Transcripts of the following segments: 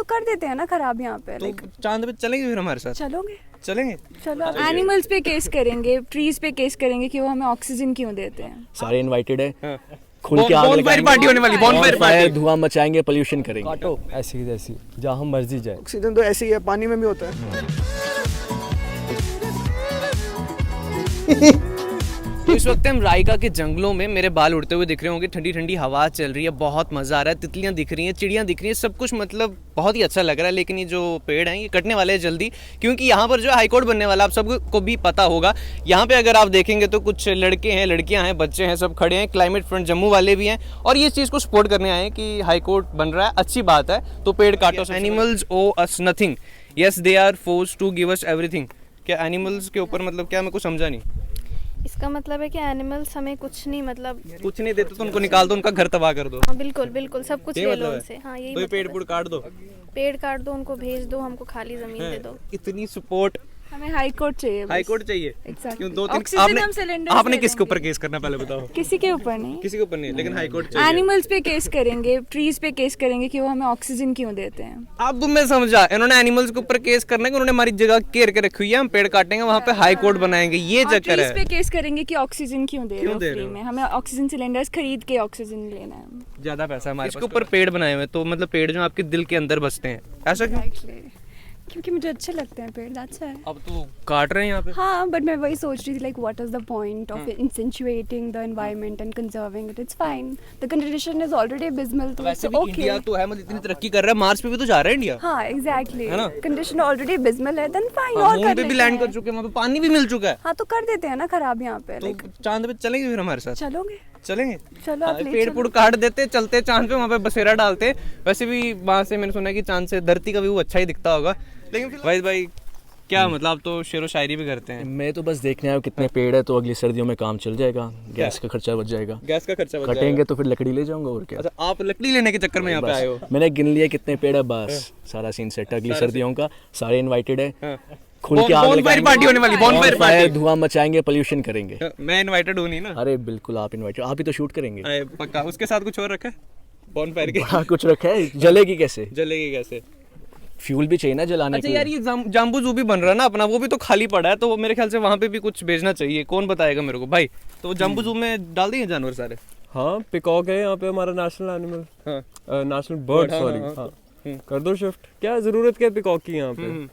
तो कर देते हैं ना खराब यहाँ पे। तो चांद पे चलेंगे फिर हमारे साथ? चलोगे? चलेंगे। चलो। एनिमल्स पे केस करेंगे, ट्रीज पे केस करेंगे कि वो हमें ऑक्सीजन क्यों देते हैं। सारे इनवाइटेड है, हाँ। खुल के आग बॉनफायर पार्टी होने वाली, बॉनफायर पार्टी। धुआं मचाएंगे, पोल्यूशन करेंगे। काटो ऐसी जैसी जहाँ मर्जी जाए। ऑक्सीजन तो ऐसे ही है, पानी में भी होता है। तो इस वक्त हम रायका के जंगलों में, मेरे बाल उड़ते हुए दिख रहे होंगे, ठंडी ठंडी हवा चल रही है, बहुत मज़ा आ रहा है, तितलियां दिख रही हैं, चिड़ियां दिख रही हैं, सब कुछ मतलब बहुत ही अच्छा लग रहा है। लेकिन ये जो पेड़ हैं ये कटने वाले हैं जल्दी, क्योंकि यहाँ पर जो हाई कोर्ट बनने वाला, आप सबको भी पता होगा। यहाँ पे अगर आप देखेंगे तो कुछ लड़के हैं, लड़कियाँ हैं, बच्चे हैं, सब खड़े हैं, क्लाइमेट फ्रंट जम्मू वाले भी हैं, और ये चीज़ को सपोर्ट करने आए हैं कि हाई कोर्ट बन रहा है, अच्छी बात है, तो पेड़ काटो। Animals owe us nothing, yes they are forced to give us everything. क्या एनिमल्स के ऊपर मतलब क्या, मैं कुछ समझा नहीं। इसका मतलब है कि एनिमल्स हमें कुछ नहीं, मतलब कुछ नहीं देते तो उनको निकाल दो, उनका घर तबाह कर दो। हाँ बिल्कुल बिल्कुल, सब कुछ ले लो उनसे। हाँ यही तो ये मतलब पेड़ है। पुड़ काट दो, पेड़ काट दो, उनको भेज दो, हमको खाली जमीन दे दो। इतनी सपोर्ट। हमें हाई कोर्ट चाहिए। हाई कोर्ट चाहिए। Exactly. क्यों? 2-3 ऑक्सीजन हम सिलेंडर आपने किसके ऊपर केस करना पहले बताओ? किसी के ऊपर नहीं, किसी के ऊपर नहीं, लेकिन हाई कोर्ट चाहिए। एनिमल्स पे केस करेंगे, ट्रीज पे केस करेंगे कि वो हमें ऑक्सीजन क्यों देते हैं। अब मैं समझा, इन्होंने एनिमल्स के ऊपर केस करना है कि उन्होंने हमारी जगह घेर के रखी हुई है, हम पेड़ काटेंगे, वहाँ पे हाई कोर्ट बनाएंगे, ये चक्कर ट्रीज है। पे केस करेंगे कि ऑक्सीजन क्यों दे रहे हो दे रहे फ्री हो? में, हमें ऑक्सीजन सिलेंडर्स खरीद के ऑक्सीजन लेना है। ज्यादा पैसा हमारे इसके ऊपर पेड़ बनाए हुए, तो मतलब पेड़ जो आपके दिल के अंदर बसते हैं, ऐसा क्यों? क्योंकि मुझे अच्छे लगते हैं पेड़, दैट्स व्हाई। अब तो काट रहे हैं यहाँ पे। हाँ, बट मैं वही सोच रही थी, like what is the point of incentivising the environment and conserving it. It's fine, the condition is already abysmal, तो वैसे इट्स भी ओके। इंडिया तो है, मतलब इतनी तरक्की कर रहा है, मार्स पे भी तो जा रहा है इंडिया। हाँ एग्जैक्टली, है ना? कंडीशन ऑलरेडी अबिस्मल है, देन फाइन। और मून कर पे भी लेते लैंड हैं। कर चुके हैं, वहाँ पे पानी भी मिल चुका है। हाँ तो कर देते हैं ना खराब यहाँ पे। तो लाइक चांद पे चलेंगे फिर हमारे साथ? चलोगे? चलेंगे। चलो आप ले पेड़ चलो। पुड़ काट देते, चलते चांद पे, वहाँ पे बसेरा डालते। वैसे भी वहाँ से मैंने सुना है कि चांद से धरती का व्यू अच्छा ही दिखता होगा। लेकिन भाई क्या मतलब, आप तो शेरो शायरी भी करते हैं। मैं तो बस देखने आया हूँ कितने पेड़ है, तो अगली सर्दियों में काम चल जाएगा, गैस का खर्चा बच जाएगा। गैस का खर्चा बच जाएगा। कटेंगे तो फिर लकड़ी ले जाऊंगा, और क्या। अच्छा, आप लकड़ी लेने के चक्कर में यहाँ पे आए हो? मैंने गिन लिया कितने पेड़ है, बस सारा सीन सेट है। अगली सर्दियों का सारे इनवाइटेड है, खुल के आग बॉनफायर पार्टी होने वाली, बॉनफायर पार्टी। धुआं मचाएंगे, पोल्यूशन करेंगे। मैं इनवाइटेड हूँ नहीं ना? अरे बिल्कुल आप इनवाइटेड, आप ही तो शूट करेंगे। पक्का। उसके साथ कुछ और रखा है बॉनफायर के? हाँ कुछ रखा है, जलेगी कैसे? जलेगी कैसे? फ्यूल भी चाहिए ना जलाने अच्छा के यार, लिए। ये जाम्बू जू भी बन रहा है ना अपना, वो भी तो खाली पड़ा है, तो मेरे ख्याल से वहाँ पे भी कुछ भेजना चाहिए। कौन बताएगा मेरे को भाई? तो जाम्बू जू में डाल देंगे जानवर सारे? हाँ पिकॉक है यहाँ पे हमारा national animal, national bird, sorry. हाँ कर दो शिफ्ट, क्या जरूरत क्या पिकॉक की यहाँ पे?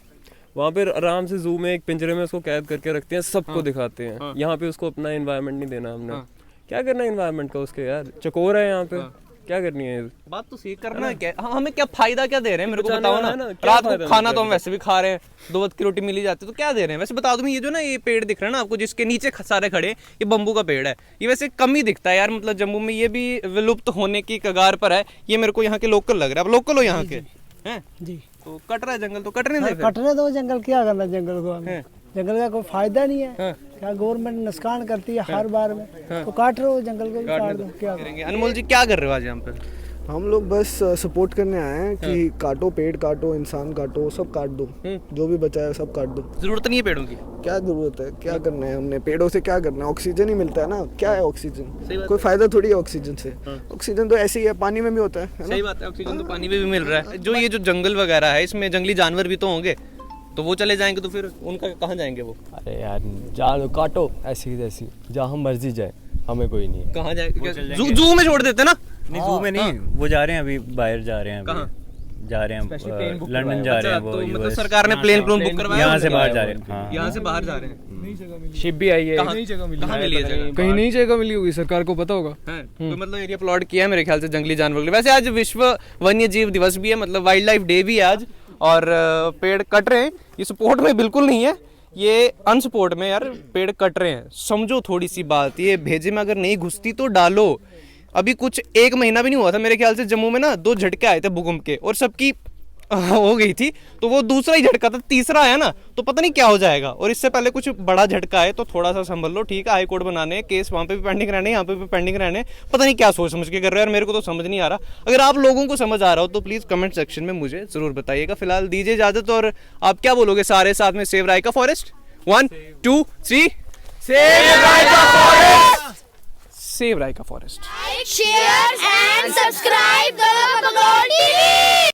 वहाँ पे आराम से जू में एक पिंजरे में उसको कैद करके रखते हैं, सबको दिखाते हैं। यहाँ पे उसको अपना एनवायरनमेंट नहीं देना हमने। क्या करना है एनवायरनमेंट का उसके, यार चकोर है यहाँ पे, क्या करनी है? बात तो सही करना है क्या? हमें क्या फायदा क्या दे रहे हैं, मेरे को बचाने बताओ वाला ना। है ना, क्या रात को फायदा खाना तो हम मिलता है? वैसे भी खा रहे हैं, 2 वक्त की रोटी मिल ही जाती है, तो क्या दे रहे हैं? वैसे बता दूं, ये जो ना ये पेड़ दिख रहा है ना आपको, जिसके नीचे सारे खड़े, ये बम्बू का पेड़ है। ये वैसे कम ही दिखता है यार, मतलब जम्मू में ये भी विलुप्त होने की कगार पर है। ये मेरे को यहाँ के लोकल लग रहा है। आप लोकल हो यहाँ के? हैं जी। तो कट रहा है जंगल, तो कटने दे। कटने दो जंगल, क्या करना जंगल को हमें? जंगल का कोई फायदा नहीं है। हाँ। क्या गवर्नमेंट नुकसान करती है हर बार में, तो काट रहे हो जंगल को भी, काट दो, क्या करें? करेंगे। अनमोल जी क्या कर रहे हो आज यहाँ पे? हम लोग बस सपोर्ट करने आए हैं कि काटो, पेड़ काटो, इंसान काटो, सब काट दो, जो भी बचा है सब काट दो। जरूरत नहीं है पेड़ों की? क्या जरूरत है, क्या करना है हमने पेड़ों से? क्या करना है? ऑक्सीजन ही मिलता है ना, क्या है ऑक्सीजन? कोई फायदा थोड़ी है ऑक्सीजन से। ऑक्सीजन तो ऐसे ही है, पानी में भी होता है ना? सही बात है, ऑक्सीजन तो पानी में भी मिल रहा है। जो ये जो जंगल वगैरह है, इसमें जंगली जानवर भी तो होंगे, तो वो चले जाएंगे तो फिर उनका कहाँ जाएंगे वो? अरे यार जा काटो ऐसी जैसी जहाँ मर्जी जाए, हमें कोई नहीं है। कहाँ जाएंगे? जू में छोड़ देते ना? नहीं जू में नहीं, वो जा रहे हैं अभी, बाहर जा रहे हैं। कहाँ जा रहे हैं? लंदन जा रहे हैं वो। तो मतलब सरकार ने प्लेन बुक करवाया, यहाँ से बाहर जा रहे हैं। हाँ यहाँ से बाहर जा रहे हैं। शिप भी आई है, कहाँ मिली है जगह? कहीं नहीं जगह मिली होगी, सरकार को पता होगा। है तो मतलब एरिया प्लॉट किया है मेरे ख्याल से जंगली जानवर के लिए। वैसे आज विश्व वन्य जीव दिवस भी है, मतलब वाइल्ड लाइफ डे भी है आज, और पेड़ कट रहे हैं। ये सपोर्ट में बिल्कुल नहीं है, ये अनसपोर्ट में यार पेड़ कट रहे हैं। समझो थोड़ी सी बात, ये भेजे में अगर नहीं घुसती तो डालो। अभी कुछ 1 महीना भी नहीं हुआ था मेरे ख्याल से, जम्मू में ना 2 झटके आए थे भूकंप के, और सबकी हो गई थी। तो वो दूसरा ही झटका था, तीसरा आया ना तो पता नहीं क्या हो जाएगा। और इससे पहले कुछ बड़ा झटका है, तो थोड़ा सा संभल लो। ठीक है, हाई कोर्ट बनाने, केस वहाँ पे भी पेंडिंग रहने, यहाँ पे भी पेंडिंग रहने, पता नहीं क्या सोच समझ के कर रहे हैं यार, मेरे को तो समझ नहीं आ रहा। अगर आप लोगों को समझ आ रहा हो तो प्लीज कमेंट सेक्शन में मुझे जरूर बताइएगा। फिलहाल दीजिए इजाजत, और आप क्या बोलोगे सारे साथ में? Save Raika forest, 1 2 3 save Raika forest, save Raika forest. Share and subscribe the Pagod TV.